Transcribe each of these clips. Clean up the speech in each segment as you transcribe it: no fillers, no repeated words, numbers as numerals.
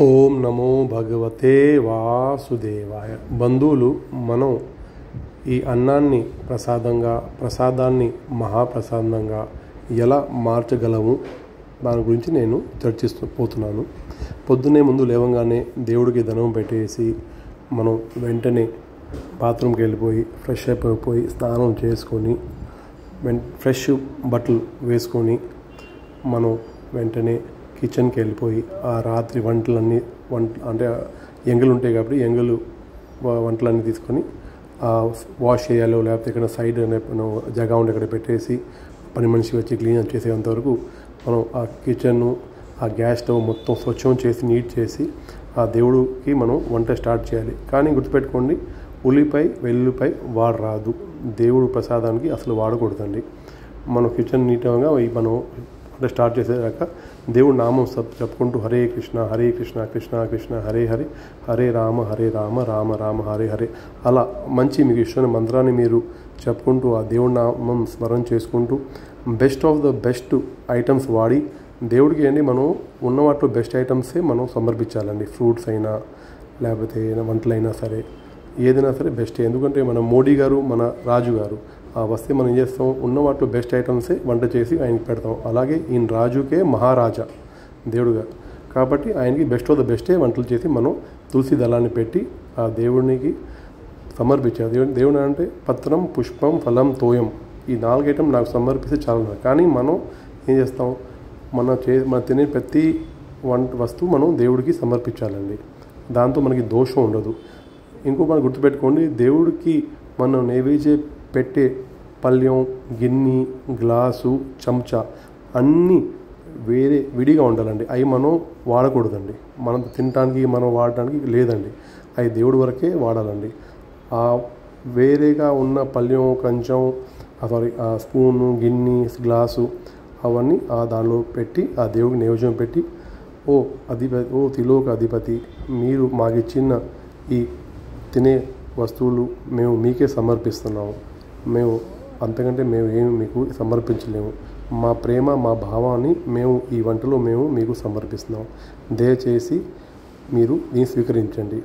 ఓం నమో భగవతే వాసుదేవాయ. బంధువులు మనం ఈ అన్నాన్ని ప్రసాదాన్ని మహాప్రసాదంగా ఎలా మార్చగలము దాని గురించి నేను పోతున్నాను. పొద్దున్నే ముందు లేవగానే దేవుడికి ధనం పెట్టేసి మనం వెంటనే బాత్రూమ్కి వెళ్ళిపోయి ఫ్రెష్ అయిపోయి స్నానం చేసుకొని ఫ్రెష్ బట్టలు వేసుకొని మనం వెంటనే కిచెన్కి వెళ్ళిపోయి ఆ రాత్రి వంటలన్నీ అంటే ఎంగలు ఉంటాయి కాబట్టి వంటలన్నీ తీసుకొని వాష్ చేయాలో లేకపోతే ఇక్కడ సైడ్ జగా ఉండి అక్కడ పెట్టేసి పని మనిషి వచ్చి క్లీన్ చేసేంతవరకు మనం ఆ కిచెన్ను ఆ గ్యాస్ స్టవ్ మొత్తం స్వచ్ఛం చేసి నీట్ చేసి ఆ దేవుడికి మనం వంట స్టార్ట్ చేయాలి. కానీ గుర్తుపెట్టుకోండి, ఉల్లిపాయ వెల్లుల్లిపాయ వాడరాదు. దేవుడు ప్రసాదానికి అసలు వాడకూడదండి. మనం కిచెన్ నీట్గా మనం అంటే స్టార్ట్ చేసేదాకా దేవుడు నామం చెప్పుకుంటూ హరే కృష్ణ కృష్ణ కృష్ణ హరే హరే హరే రామ రామ రామ హరే హరే అలా మంచి మీకు ఇష్టమైన మంత్రాన్ని మీరు చెప్పుకుంటూ ఆ దేవుడి నామం స్మరణ చేసుకుంటూ best of the best items వాడి దేవుడికి మనం ఉన్న వాటిలో బెస్ట్ ఐటమ్సే మనం సమర్పించాలండి. ఫ్రూట్స్ అయినా లేకపోతే వంటలైనా సరే ఏదైనా సరే బెస్ట్. ఎందుకంటే మన మోడీ గారు మన రాజు గారు వస్తే మనం ఏం చేస్తాం, ఉన్న వాటిలో బెస్ట్ ఐటమ్సే వంట చేసి ఆయనకి పెడతాం. అలాగే ఈయన రాజుకే మహారాజా దేవుడుగా కాబట్టి ఆయనకి బెస్ట్ ఆఫ్ ద బెస్టే వంటలు చేసి మనం తులసి దళాన్ని పెట్టి ఆ దేవునికి సమర్పించాలి. దేవుడు అంటే పత్రం పుష్పం ఫలం తోయం ఈ 4 ఐటమ్ నాకు సమర్పిస్తే చాలా. కానీ మనం ఏం చేస్తాం, మన తినే ప్రతి వస్తువు మనం దేవుడికి సమర్పించాలండి. దాంతో మనకి దోషం ఉండదు. మనం గుర్తుపెట్టుకోండి, దేవుడికి మనం నైవేద్యం పెట్టే పళ్ళెం గిన్నె గ్లాసు చెంచా అన్నీ విడిగా ఉండాలండి. అవి మనం వాడకూడదండి. మనం తినడానికి మనం వాడడానికి లేదండి. అవి దేవుడి వరకే వాడాలండి. వేరేగా ఉన్న పళ్ళెం కంచం ఆ స్పూను గిన్నె గ్లాసు అవన్నీ దానిలో పెట్టి ఆ దేవుడికి నైవేద్యం పెట్టి ఓ త్రిలోక అధిపతి, మీరు మాకిచ్చిన ఈ తినే వస్తువులు మేము మీకే సమర్పిస్తున్నాము. అంతకంటే మేము ఏమి మీకు సమర్పించలేము. మా ప్రేమ మా భావాన్ని ఈ వంటలో మీకు సమర్పిస్తున్నాం. దయచేసి మీరు దీన్ని స్వీకరించండి.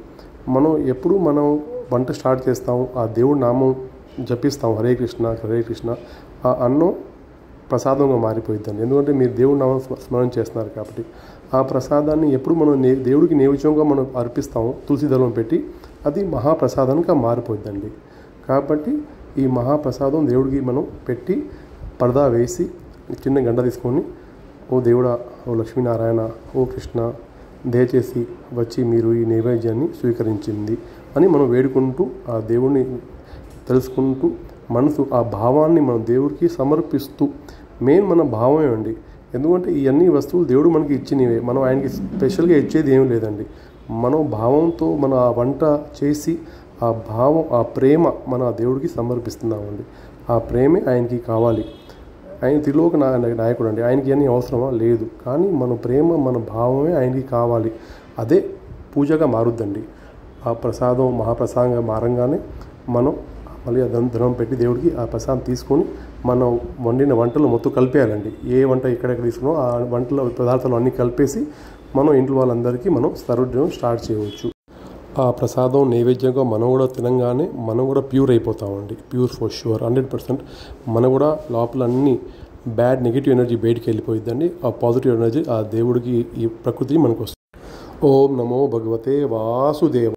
ఎప్పుడు మనం వంట స్టార్ట్ చేస్తాము, ఆ దేవుడి నామం జపిస్తాం హరే కృష్ణ, ఆ అన్నం ప్రసాదంగా మారిపోయిద్దండి. ఎందుకంటే మీరు దేవుడి నామం స్మరణ చేస్తున్నారు కాబట్టి ఆ ప్రసాదాన్ని ఎప్పుడు మనం దేవుడికి నైవేద్యంగా మనం అర్పిస్తాము తులసి దళం పెట్టి, అది మహాప్రసాదంగా మారిపోద్దండి. కాబట్టి ఈ మహాప్రసాదం దేవుడికి మనం పెట్టి పరదా వేసి చిన్న గంట తీసుకొని ఓ దేవుడా, ఓ లక్ష్మీనారాయణ, ఓ కృష్ణ, దయచేసి వచ్చి మీరు ఈ నైవేద్యాన్ని స్వీకరించింది అని మనం వేడుకుంటూ ఆ దేవుడిని తెలుసుకుంటూ ఆ భావాన్ని మనం దేవుడికి సమర్పిస్తూ మన భావమే అండి. ఎందుకంటే ఇవన్నీ వస్తువులు దేవుడు మనకి ఇచ్చినవే, మనం ఆయనకి స్పెషల్గా ఇచ్చేది ఏం లేదండి. మనం భావంతో మన ఆ వంట చేసి ఆ భావం ఆ ప్రేమ మన దేవుడికి సమర్పిస్తున్నామండి. ఆ ప్రేమే ఆయనకి కావాలి. ఆయన త్రిలోక నాయకుడు అండి. ఆయనకి అన్నీ అవసరమా లేదు. కానీ మన ప్రేమ మన భావమే ఆయనకి కావాలి. అదే పూజగా మారుద్దండి. ఆ ప్రసాదం మహాప్రసాదంగా మారంగానే మనం మళ్ళీ ఆ ధనం పెట్టి దేవుడికి ఆ ప్రసాదం తీసుకొని మనం వండిన వంటలు మొత్తం కలిపేయాలండి. ఏ వంట ఎక్కడెక్కడ తీసుకున్నామో ఆ వంటల పదార్థాలు అన్నీ కలిపేసి మనం ఇంట్లో వాళ్ళందరికీ మనం సర్వ్ స్టార్ట్ చేయవచ్చు. ఆ ప్రసాదం నైవేద్యంగా మనం కూడా తినంగానే మనం కూడా ప్యూర్ అయిపోతామండి. Pure for sure 100%. మనం కూడా లోపల అన్ని బ్యాడ్ నెగిటివ్ ఎనర్జీ బయటికి వెళ్ళిపోయిద్దండి. ఆ పాజిటివ్ ఎనర్జీ ఆ దేవుడికి ఈ ప్రకృతి మనకు వస్తుంది. ఓం నమో భగవతే వాసుదేవ.